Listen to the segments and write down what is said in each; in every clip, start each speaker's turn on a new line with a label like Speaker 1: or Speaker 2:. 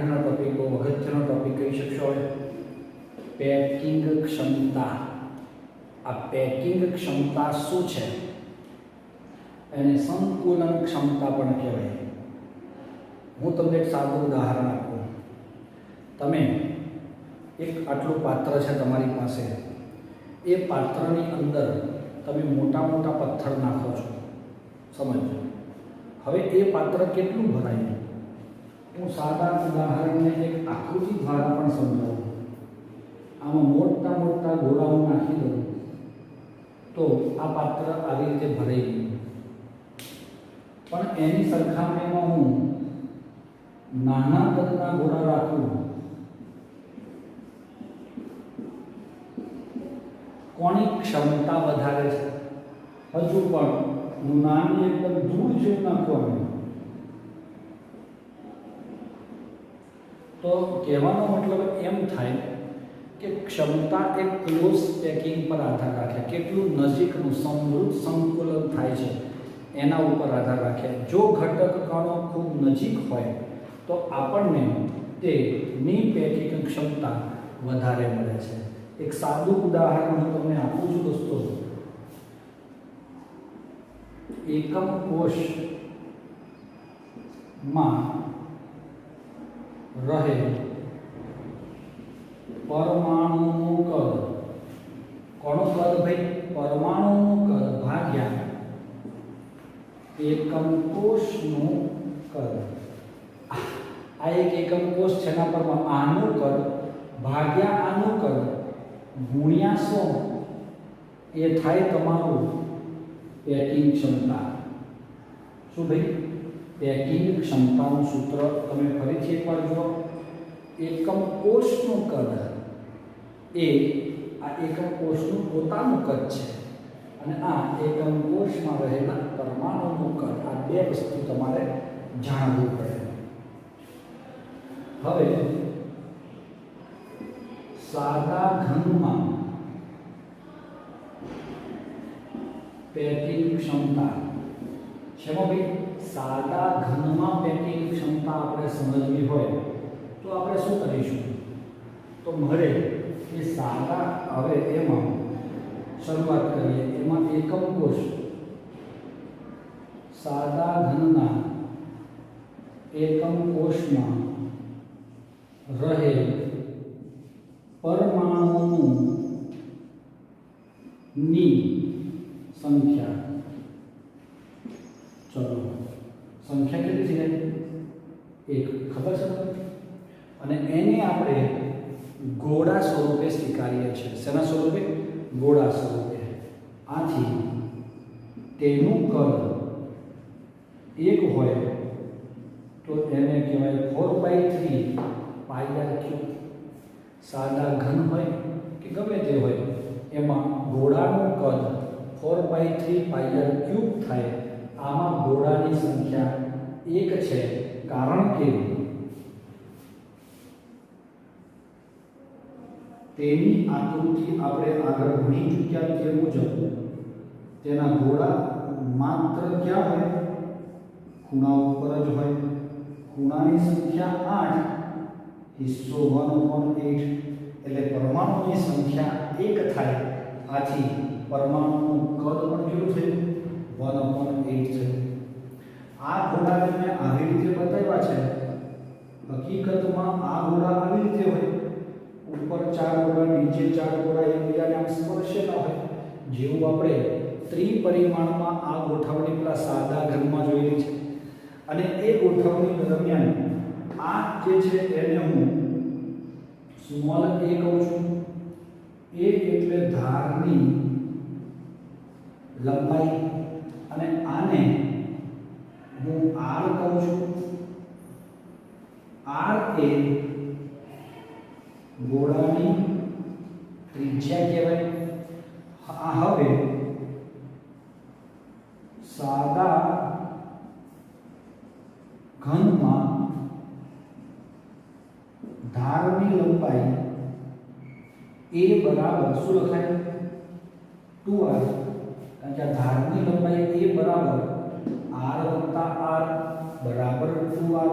Speaker 1: આગળના ટોપિકો અગત્યનો ટોપિક કહી શકશો હવે પેકિંગ ક્ષમતા. આ પેકિંગ ક્ષમતા શું છે? એને સંકુલન ક્ષમતા પણ કહેવાય. હું તમને એક સાદું ઉદાહરણ આપું. તમે એક આટલું પાત્ર છે તમારી પાસે, એ પાત્રની અંદર તમે મોટા મોટા પથ્થર નાખો છો, સમજો. હવે એ પાત્ર કેટલું ભરાય? હું સાદા ઉદાહરણને એક આકૃતિ દ્વારા પણ સમજાવું. આમાં મોટા મોટા ગોળાઓ નાખી દઉં તો આ પાત્ર આવી રીતે ભરાઈ ગયું. પણ એની સરખામણીમાં હું નાના કદના ગોળા રાખું, કોની ક્ષમતા વધારે છે? હજુ પણ હું નાની એકદમ ધૂળ જેવું નાખવાનું. તો કહેવાનો મતલબ એમ થાય કે ક્ષમતા એક ક્લોઝ પેકિંગ પર આધાર રાખે, કેટલું નજીકનું સમૃદ્ધ સંકુલન થાય છે એના ઉપર આધાર રાખે. જો ઘટક કણો ખૂબ નજીક હોય તો આપણને તેની પેકિંગ ક્ષમતા વધારે મળે છે. એક સાદું ઉદાહરણ હું તમને આપું છું દોસ્તો. એકમ કોષમાં રહે પરમાણુનું કદ, કોનું કદ ભાઈ? પરમાણુનું કદ ભાગ્યા એકમ કોષનું કદ. આ એક એકમ કોષ છે, એના પર આનું કદ ભાગ્યા આનું કદ ગુણ્યા 100 એ થાય તમારું પેકિંગ ક્ષમતા. શું ભાઈ? પેકિંગ ક્ષમતાનું સૂત્ર તમે ફરીથી એકવાર જુઓ. એકમ કોષનું કદ એ આ એકમ કોષનું પોતાનું કદ છે, અને આ એકમ કોષમાં રહેલા પરમાણુનું કદ. આ બે વસ્તુ તમારે જાણવું પડે. હવે સાદા ઘનમાં પેકિંગ ક્ષમતા છે ભાઈ. સાદા ઘનમાં પેકિંગ ક્ષમતા આપણે સમજવી હોય તો આપણે શું કરીશું? તો મળે કે સાદા, હવે એમાં શરૂઆત કરીએ. એમાં એકમ કોષ, સાદા ઘનના એકમ કોષમાં રહે પરમાણુનું ની સંખ્યા. ચલો, સંખ્યા કેટલી છે? 1. ખબર છે તમને? અને એને આપણે ગોળા સ્વરૂપે સ્વીકારીએ છીએ. શેના સ્વરૂપે? ગોળા સ્વરૂપે. આથી તેનું કદ 1 હોય તો એને કહેવાય 4/3 πr3. સાદા ઘન હોય કે ગમે તે હોય, એમાં ગોળાનું કદ 4/3 πr3 થાય. આમાં ગોળાની સંખ્યા 1 છે, કારણ કે તેની આકૃતિ આપણે આગળ ભણી ચૂક્યા તે મુજબ તેના ગોળા માત્ર ક્યાં હોય? ખૂણા ઉપર જ હોય. ખૂણાની સંખ્યા 8, હિસ્સો 1/8, એટલે પરમાણુની સંખ્યા 1 થાય. આથી પરમાણુનું કદ પણ કેટલું થયું? 1/8 છે. આ ગોળાને મેં આવી રીતે બતાવ્યા છે. હકીકતમાં આ ગોળા આવી રીતે હોય, ઉપર 4 ગોળા, નીચે 4 ગોળા એકબીજાને આમ સ્પર્શે ન હોય. જેવું આપણે ત્રિપરિમાણમાં આ ગોઠવણી પેલા સાદા ઘનમાં જોયેલી છે. અને એ ગોઠવણી દરમિયાન આ જે છે એને હું સ્મોલ a કહું છું. a એટલે ધારની લંબાઈ, અને આને હું r કહું છું. r એ ગોળાની ત્રિજ્યા કહેવાય. હવે સાદા ઘનમાં ધારની લંબાઈ a બરાબર શું લખાય? 2r. કારણ કે ધારની લંબાઈ a બરાબર r + r બરાબર 2r.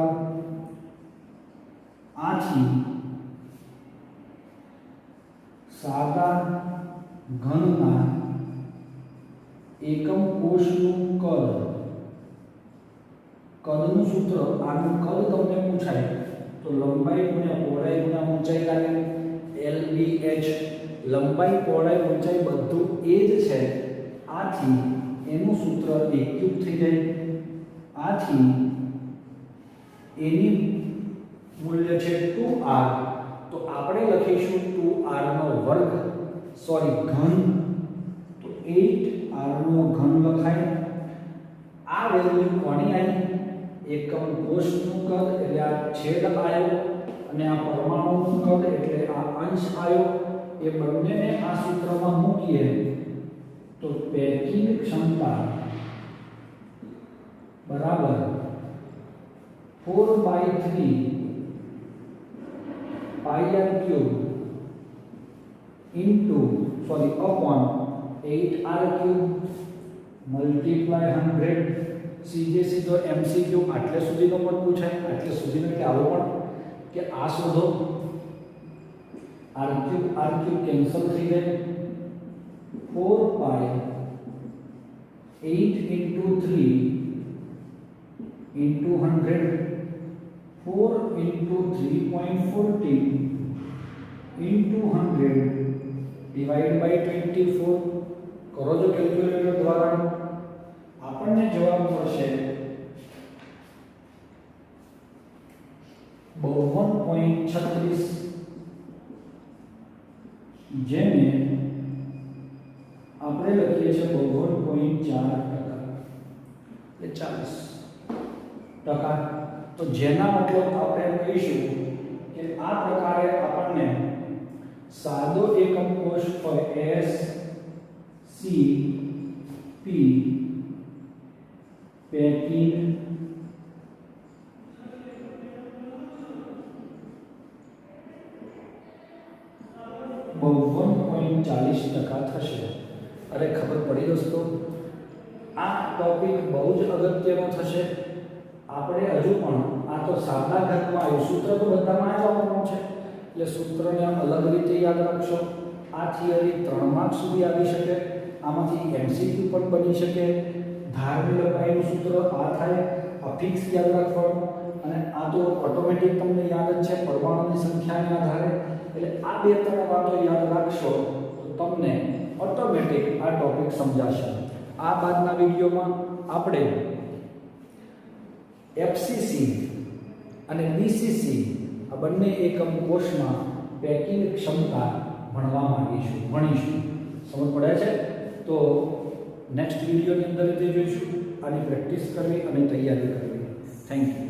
Speaker 1: આથી સાદા ઘનના એકમ કોષનું કદનું સૂત્ર, આનું કદ તમને પૂછાય તો લંબાઈ ગુણ્યા પહોળાઈ ગુણ્યા ઊંચાઈ લાગે, LBH, લંબાઈ પહોળાઈ ઊંચાઈ બધું એ જ છે, આથી એનું સૂત્ર a³ થઈ જાય, આથી એની મૂલ્ય છે 2r, તો આપણે લખીશું 2r નો વર્ગ, સોરી ઘન, તો 8r નો ઘન લખાય. આ વેલ્યુ કોની આવી? એકમ કોષનું કદ એટલે આ છેદ આવ્યો અને આ પરમાણુનું કદ એટલે આ અંશ આવ્યો. એ બંનેને આ સૂત્રમાં મૂકીએ તો પેકિંગ ક્ષમતા બરાબર 4/3 πr³ upon 8r³ multiply 100. સીધે સીધો MCQ આટલે સુધીનો પણ પૂછાય, આટલે સુધીનો એટલે આવો પણ કે આ શોધો, r³ કેન્સલ થઈ જાય, 4 pi 8 into 3 into 100, 4 into 3.40 into 100 divided by 24. કરો જો કેલ્ક્યુલેટર દ્વારા, આપણને જવાબ મળશે 52.36, જેને આપણે લખીએ છીએ 52.4%, એટલે 40%. તો જેના મતલબ આપણે કહીશું કે આ પ્રકારે આપણને સાદો એકમ કોષ હોય SCP પેકિંગ થશે. અરે ખબર પડી દોસ્તો, આ ટોપિક બહુ જ અગત્યનો થશે. આપણે હજુ પણ આ તો સાદા ઘનમાં આવ્યું, સૂત્ર તો બધામાં જ આવવાનું છે, એટલે સૂત્રને અલગ રીતે યાદ રાખશો. આ થિયરી 3 માર્ક સુધી આવી શકે, આમાંથી MCQ પણ બની શકે. ધારની લંબાઈનું સૂત્ર આ થાય, આ ફિક્સ યાદ રાખવાનું, અને આ તો ઓટોમેટિક તમને યાદ જ છે પરમાણુની સંખ્યાના આધારે. એટલે આ 2-3 વાતો યાદ રાખશો તો તમને ઓટોમેટિક આ ટોપિક સમજાશે. આ બાદના વિડીયોમાં આપણે FCC અને BCC આ બંને એકમ કોષમાં પેકિંગ ક્ષમતા ભણીશું. સમજ પડે છે? તો નેક્સ્ટ વિડીયોની અંદર તે જોઈશું. આની પ્રેક્ટિસ કરવી અને તૈયારી કરવી. Thank you.